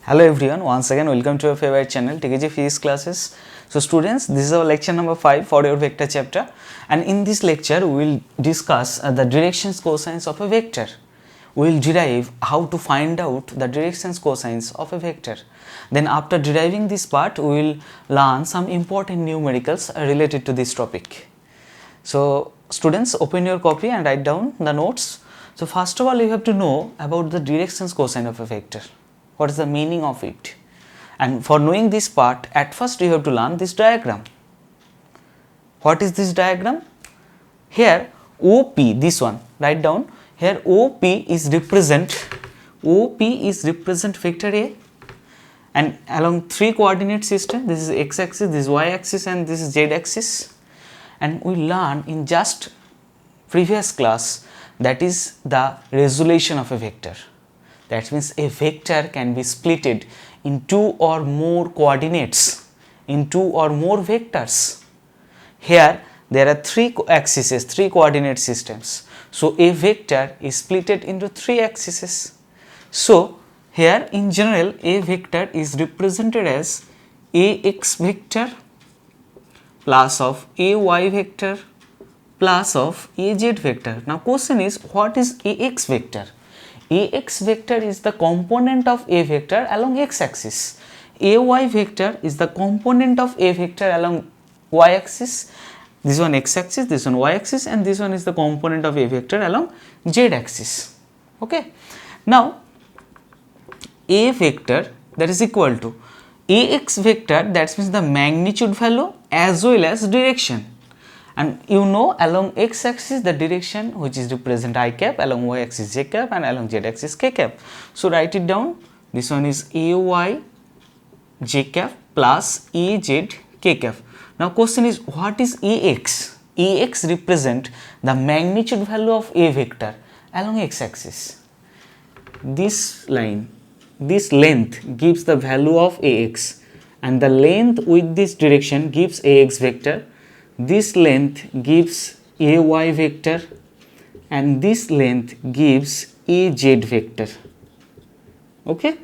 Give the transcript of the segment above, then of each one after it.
Hello everyone, once again welcome to your favorite channel TKG Physics classes. So students, this is our lecture number 5 for your vector chapter, and in this lecture we will discuss the directions cosines of a vector. We will derive how to find out the directions cosines of a vector. Then after deriving this part we will learn some important numericals related to this topic. So students, open your copy and write down the notes. So first of all you have to know about the directions cosine of a vector. What is the meaning of it? And for knowing this part, at first you have to learn this diagram. What is this diagram? Here OP, this one, write down. Here OP is represent vector A, and along three coordinate system, this is x axis, this is y axis, and this is z axis. And we learn in just previous class, that is the resolution of a vector. That means a vector can be splitted in two or more coordinates, in two or more vectors. Here there are three axes, three coordinate systems. So a vector is splitted into three axes. So here in general a vector is represented as ax vector plus of ay vector plus of az vector. Now question is, what is ax vector? Ax vector is the component of a vector along x axis. Ay vector is the component of a vector along y axis. This one x axis, this one y axis, and this one is the component of a vector along z axis. Okay. Now a vector, that is equal to ax vector, that means the magnitude value as well as direction. And you know along x axis the direction which is represent I cap, along y axis j cap, and along z axis k cap. So write it down. This one is ay j cap plus az k cap. Now question is, what is ax? Ax represent the magnitude value of a vector along x axis. This line, this length gives the value of ax, and the length with this direction gives ax vector. This length gives ay vector, and this length gives az vector. Okay,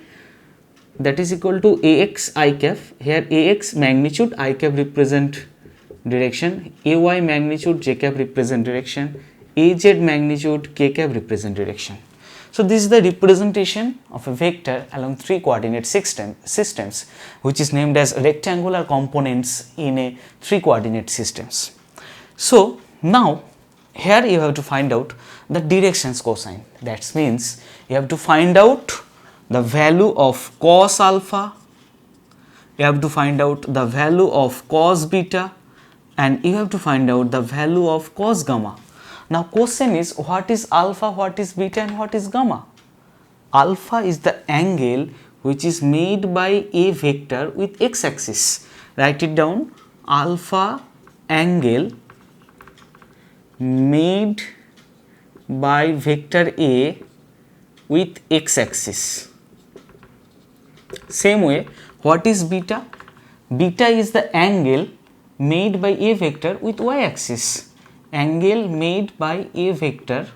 that is equal to ax I cap. Here ax magnitude, I cap represent direction, ay magnitude, j cap represent direction, az magnitude, k cap represent direction. So this is the representation of a vector along three coordinate systems, which is named as rectangular components in a three coordinate systems. So now here you have to find out the directions cosine. That means you have to find out the value of cos alpha, you have to find out the value of cos beta, and you have to find out the value of cos gamma. Now question is, what is alpha, what is beta, and what is gamma? Alpha is the angle which is made by a vector with x axis. Write it down. Alpha angle made by vector A with x axis. Same way, what is beta? Beta is the angle made by a vector with y axis. Angle made by a vector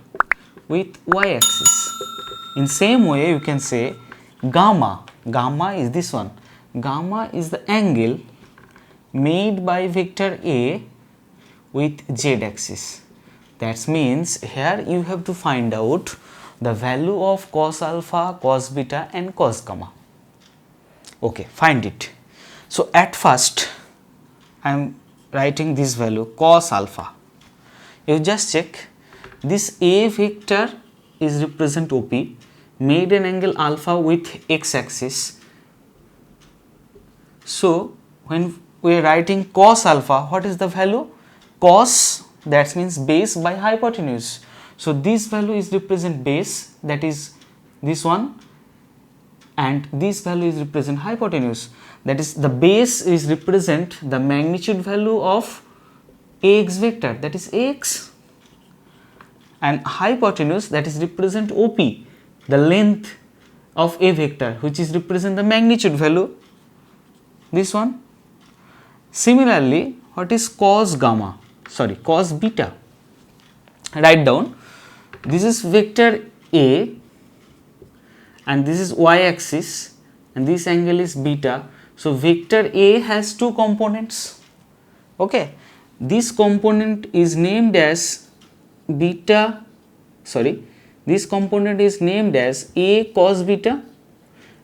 with y axis. In same way you can say gamma. Gamma is this one. Gamma is the angle made by vector A with z axis. That means here you have to find out the value of cos alpha, cos beta, and cos gamma. Okay, find it. So at first I am writing this value cos alpha. You just check, this a vector is represent OP, made an angle alpha with x axis. So when we are writing cos alpha, what is the value? Cos, that means base by hypotenuse. So this value is represent base, that is this one, and this value is represent hypotenuse, that is the base is represent the magnitude value of ax vector, that is ax, and hypotenuse, that is represent OP, the length of a vector, which is represent the magnitude value, this one. Similarly, what is cos gamma? Sorry, cos beta. Write down, this is vector A and this is y axis, and this angle is beta. So vector A has two components. Okay, this component is named as beta, sorry, this component is named as A cos beta,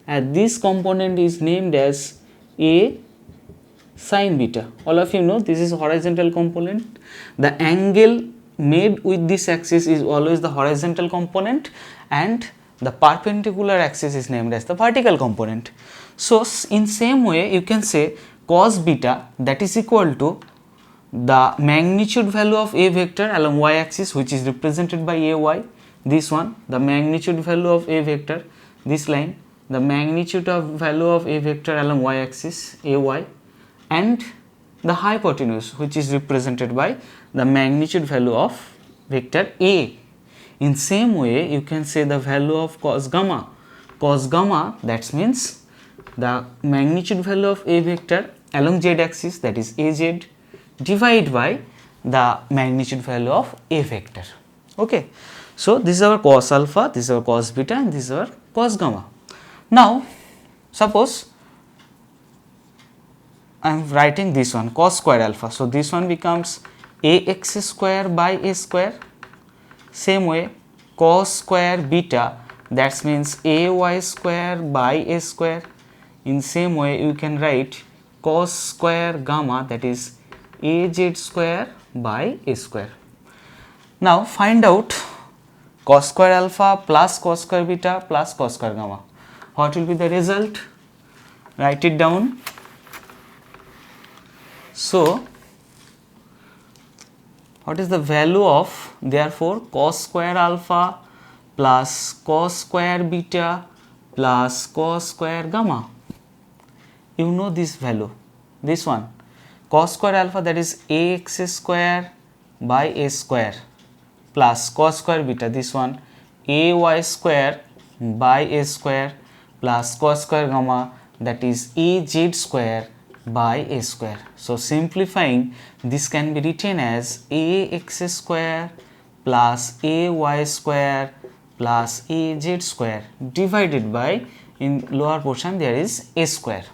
and this component is named as A sin beta. All of you know this is horizontal component. The angle made with this axis is always the horizontal component, and the perpendicular axis is named as the vertical component. So in same way you can say cos beta, that is equal to the magnitude value of a vector along y axis, which is represented by ay, this one, the magnitude value of a vector, this line, the magnitude of value of a vector along y axis ay, and the hypotenuse, which is represented by the magnitude value of vector a. In same way you can say the value of cos gamma. Cos gamma, that means the magnitude value of a vector along z axis, that is az, divided by the magnitude value of a vector. Okay, so this is our cos alpha, this is our cos beta, and this is our cos gamma. Now suppose I am writing this one cos square alpha, so this one becomes ax square by a square. Same way cos square beta, that means ay square by a square. In same way you can write cos square gamma, that is az square by a square. Now find out cos square alpha plus cos square beta plus cos square gamma. What will be the result? Write it down. So what is the value of, therefore, cos square alpha plus cos square beta plus cos square gamma? You know this value, this one, cos square alpha, that is ax square by a square, plus cos square beta, this one, ay square by a square, plus cos square gamma, that is az square by a square. So simplifying, this can be written as ax square plus ay square plus az square divided by, in lower portion there is a square.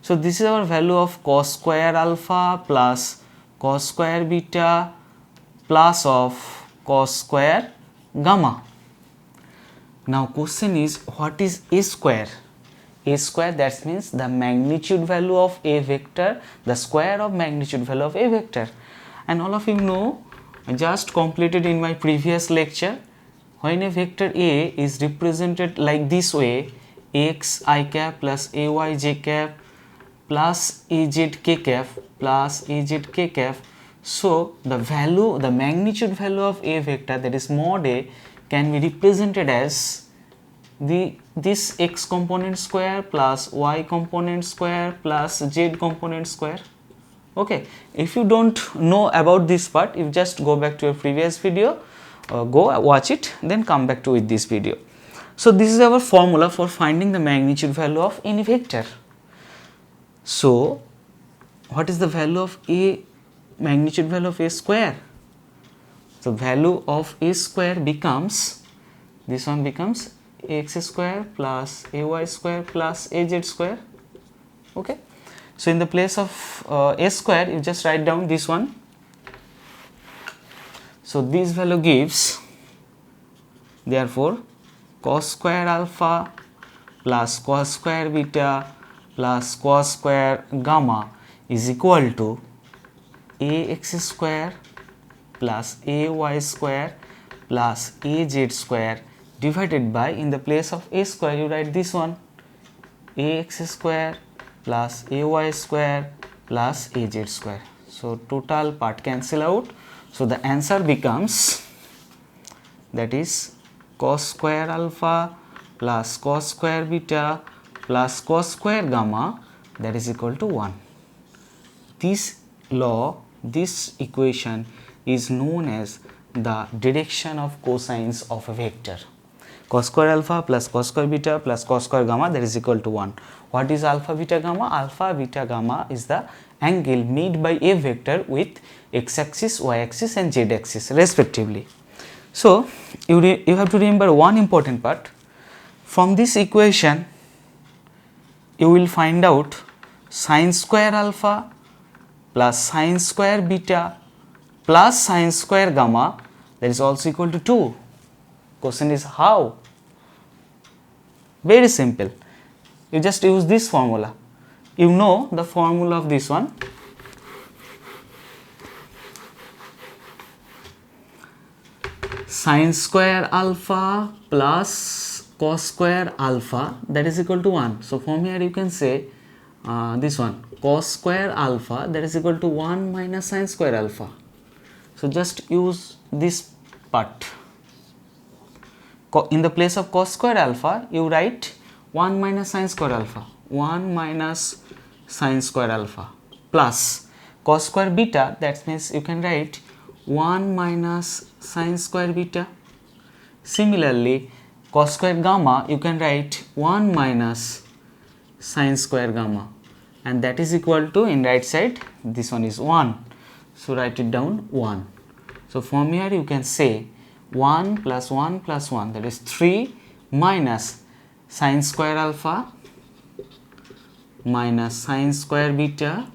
So this is our value of cos square alpha plus cos square beta plus of cos square gamma. Now question is, what is a square? A square, that means the magnitude value of a vector, the square of magnitude value of a vector. And all of you know, I just completed in my previous lecture, when a vector A is represented like this way, x I cap plus ay j cap plus az k cap plus az k cap, so the value, the magnitude value of a vector, that is mod A, can be represented as this x component square plus y component square plus z component square. Okay, if you don't know about this part, you just go back to your previous video, go watch it, then come back to with this video. So this is our formula for finding the magnitude value of any vector. So what is the value of a magnitude value of a square? So value of a square becomes, this one becomes ax square plus ay square plus az square. Okay, so in the place of a square you just write down this one. So this value gives, therefore cos square alpha plus cos square beta plus cos square gamma is equal to ax square plus ay square plus az square divided by, in the place of a square you write this one, ax square plus ay square plus az square. So total part cancel out. So the answer becomes, that is cos square alpha plus cos square beta plus cos square gamma, that is equal to 1. This law, this equation is known as the direction of cosines of a vector. Cos square alpha plus cos square beta plus cos square gamma, that is equal to 1. What is alpha beta gamma? Alpha beta gamma is the angle made by a vector with x axis, y axis and z axis respectively. So you have to remember one important part. From this equation you will find out sine square alpha plus sine square beta plus sine square gamma, that is also equal to 2. Question is how? Very simple. You just use this formula. You know the formula of this one. Sine square alpha plus cos square alpha, that is equal to 1. So from here you can say this one, cos square alpha, that is equal to 1 minus sine square alpha. So just use this part. In the place of cos square alpha, you write 1 minus sine square alpha, 1 minus sine square alpha plus cos square beta, that means you can write 1 minus sine square beta. Similarly, cos square gamma, you can write 1 minus sine square gamma, and that is equal to, in right side, this one is 1. So write it down 1. So from here you can say 1 plus 1 plus 1, that is 3 minus sine square alpha minus sine square beta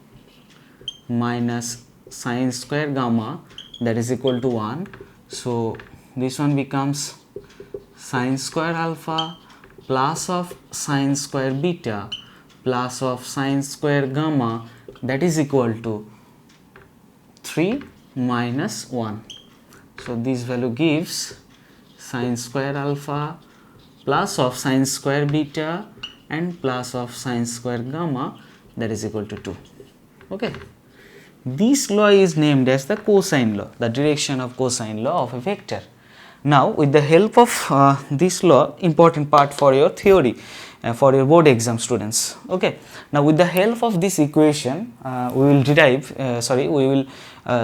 minus sine square gamma, that is equal to 1. So this one becomes sine square alpha plus of sine square beta plus of sine square gamma, that is equal to 3 minus 1. So this value gives sine square alpha plus of sine square beta and plus of sine square gamma, that is equal to 2. Okay. This law is named as the cosine law, the direction of cosine law of a vector. Now with the help of this law, important part for your theory, for your board exam students. Okay. Now with the help of this equation, we will derive, we will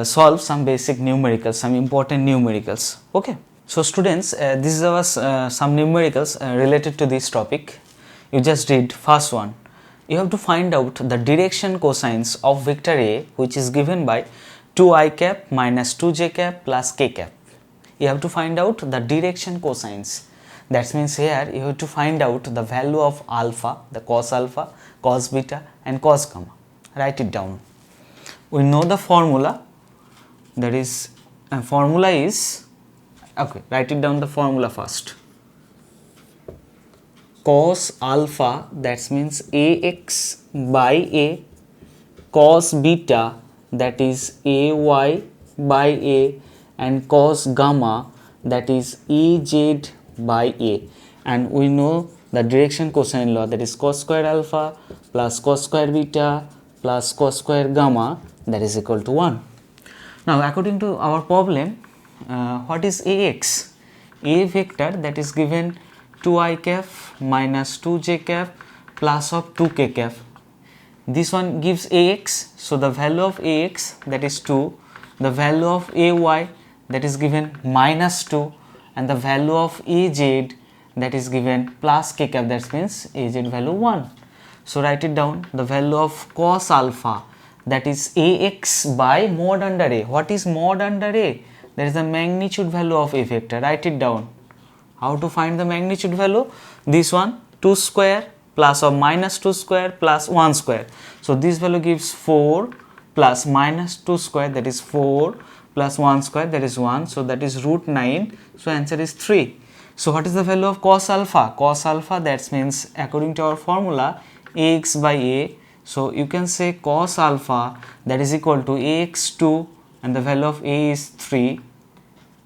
solve some basic numericals, some important numericals. Okay. So students, this is our some numericals related to this topic. You just did first one. You have to find out the direction cosines of vector A, which is given by 2i cap minus 2j cap plus k cap. You have to find out the direction cosines. That means here you have to find out the value of alpha, the cos alpha, cos beta and cos gamma. Write it down. We know the formula, that is formula is, okay, write it down the formula first. Cos alpha, that means ax by a, cos beta, that is ay by a, and cos gamma, that is az by a. And we know the direction cosine law, that is cos square alpha plus cos square beta plus cos square gamma, that is equal to 1. Now according to our problem, what is ax? A vector that is given 2i cap minus 2j cap plus of 2k cap. This one gives ax, so the value of ax, that is 2, the value of ay, that is given minus 2, and the value of az, that is given plus k cap, that means az value 1. So write it down, the value of cos alpha, that is ax by mod under a. What is mod under a? That is the magnitude value of a vector. Write it down. How to find the magnitude value? This one, 2 square plus or minus 2 square plus 1 square. So this value gives 4 plus minus 2 square, that is 4, plus 1 square, that is 1. So that is root 9. So answer is 3. So what is the value of cos alpha? Cos alpha, that means according to our formula ax by a. So you can say cos alpha, that is equal to ax2, and the value of a is 3.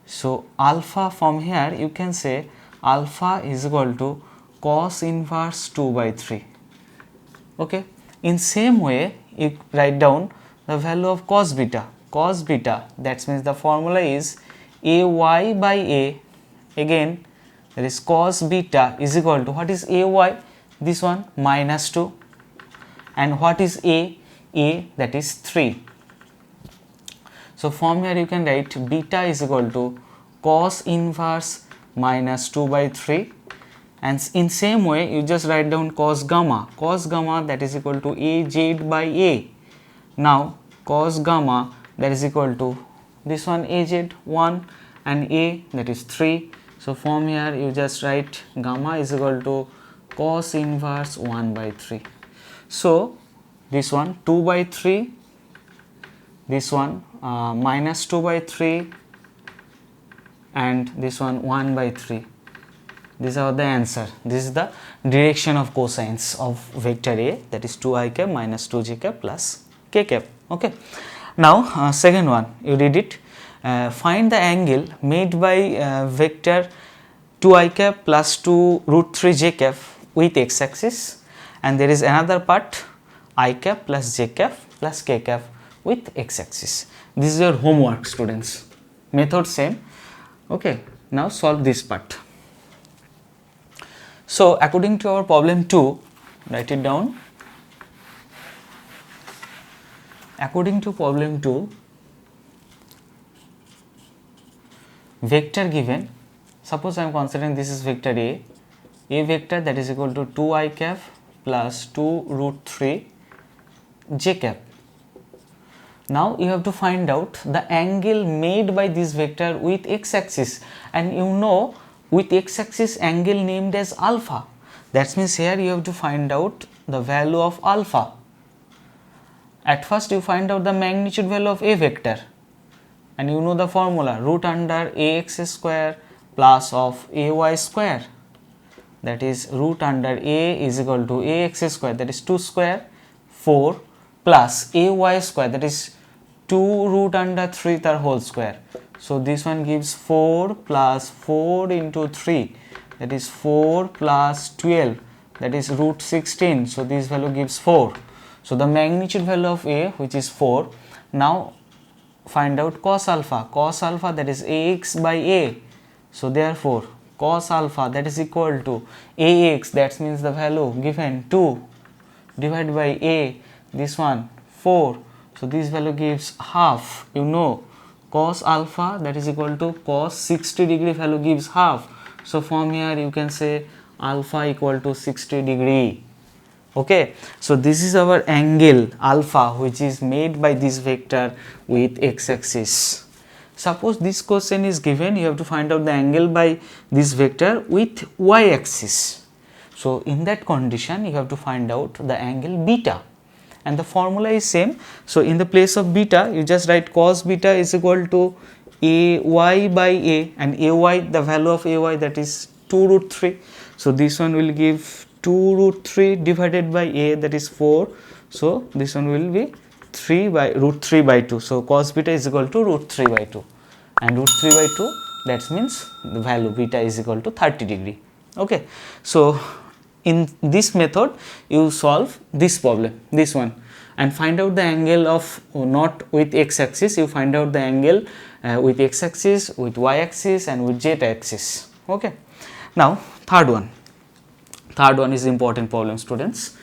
So alpha, from here you can say alpha is equal to cos inverse 2 by 3. Okay. In same way, you write down the value of cos beta. Cos beta, that means the formula is ay by a. Again, that is cos beta is equal to, what is ay? This one, minus 2. And what is a? A, that is 3. So from here you can write beta is equal to cos inverse minus 2 by 3, and in same way you just write down cos gamma. Cos gamma, that is equal to az by a. Now cos gamma, that is equal to this one, az 1, and a, that is 3. So from here you just write gamma is equal to cos inverse 1 by 3. So this one 2 by 3, this one minus 2 by 3, and this one 1 by 3. These are the answer. This is the direction of cosines of vector A, that is 2i cap minus 2j cap plus k cap. Okay. Now second one, you read it. Find the angle made by vector 2i cap plus 2 root 3 j cap with x axis, and there is another part I cap plus j cap plus k cap with x axis. This is your homework, students. Method same. Okay. Now solve this part. So according to our problem 2, write it down. According to problem 2, vector given, suppose I am considering this is vector A vector that is equal to 2i cap plus 2 root 3 j cap. Now you have to find out the angle made by this vector with x axis, and you know with x axis angle named as alpha. That means here you have to find out the value of alpha. At first you find out the magnitude value of a vector, and you know the formula, root under ax square plus of ay square, that is root under a is equal to ax square, that is 2 square 4 plus ay square, that is 2 root under 3 the whole square. So this one gives 4 plus 4 into 3, that is 4 plus 12, that is root 16. So this value gives 4. So the magnitude value of a, which is 4. Now find out cos alpha, that is ax by a. So therefore cos alpha, that is equal to ax, that means the value given 2 divided by a, this one 4. So this value gives half. You know cos alpha, that is equal to cos 60 degree value gives half. So from here you can say alpha equal to 60 degree. Okay. So this is our angle alpha which is made by this vector with x axis. Suppose this question is given, you have to find out the angle by this vector with y axis. So in that condition you have to find out the angle beta, and the formula is same. So in the place of beta you just write cos beta is equal to ay by a, and ay, the value of ay, that is 2 root 3. So this one will give 2 root 3 divided by a, that is 4. So this one will be 3 by root 3 by 2. So cos beta is equal to root 3 by 2, and root 3 by 2, that means the value beta is equal to 30 degree. Okay. So in this method you solve this problem, this one, and find out the angle of not with x axis, you find out the angle with x axis, with y axis, and with z axis. Okay. Now third one is important problem, students.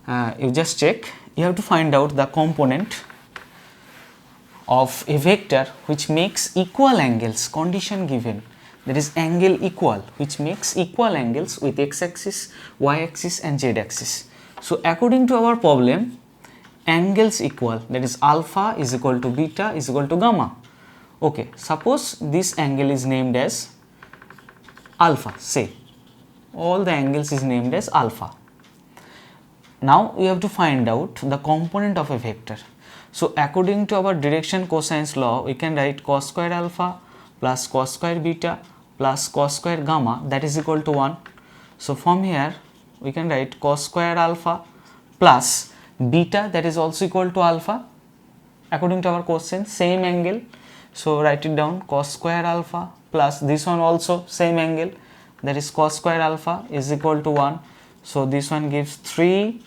You just check, you have to find out the component of a vector which makes equal angles, condition given, that is angle equal, which makes equal angles with x axis, y axis, and z axis. So according to our problem, angles equal, that is alpha is equal to beta is equal to gamma. Okay, suppose this angle is named as alpha, say all the angles is named as alpha. Now you have to find out the component of a vector. So according to our direction cosines law, we can write cos square alpha plus cos square beta plus cos square gamma, that is equal to 1. So from here we can write cos square alpha plus beta, that is also equal to alpha. According to our question, same angle, so write it down, cos square alpha plus this one also same angle, that is cos square alpha is equal to 1. So this one gives 3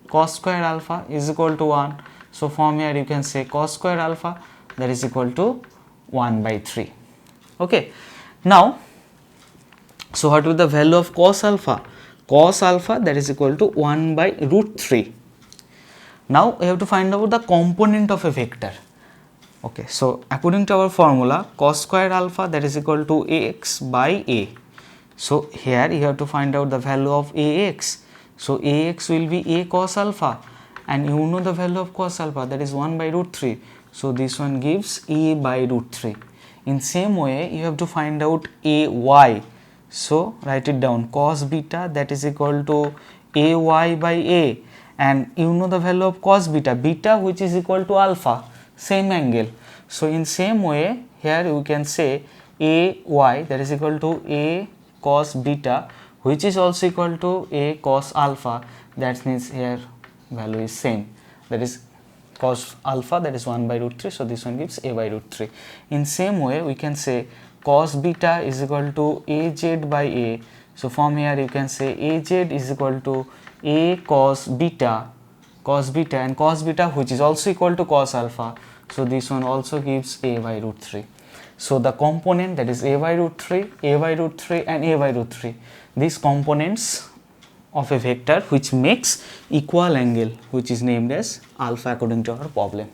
cos square alpha is equal to 1. So from here you can say cos square alpha, that is equal to 1 by 3. Okay. Now, so what will the value of cos alpha? Cos alpha, that is equal to 1 by root 3. Now we have to find out the component of a vector. Okay, so according to our formula, cos square alpha, that is equal to ax by a. So here you have to find out the value of ax. So ax will be a cos alpha, and you know the value of cos alpha, that is 1 by root 3. So this one gives a by root 3. In same way you have to find out ay. So write it down, cos beta, that is equal to ay by a, and you know the value of cos beta, beta which is equal to alpha, same angle. So in same way here you can say ay that is equal to a cos beta, which is also equal to a cos alpha, that means here value is same, that is cos alpha, that is 1 by root 3, so this one gives a by root 3. In same way we can say cos beta is equal to az by a, so from here you can say az is equal to a cos beta, and cos beta which is also equal to cos alpha, so this one also gives a by root 3. So the component, that is a by root 3, a by root 3 and a by root 3, these components of a vector which makes equal angle, which is named as alpha according to our problem.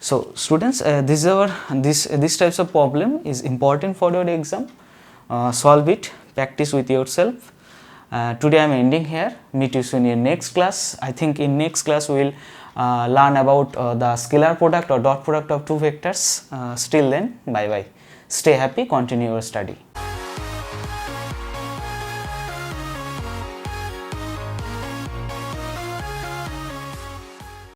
So students, this types of problem is important for your exam. Solve it, practice with yourself. Today I am ending here. Meet you soon in next class. I think in next class we will learn about the scalar product or dot product of two vectors. Still then, bye bye. Stay happy, continue your study.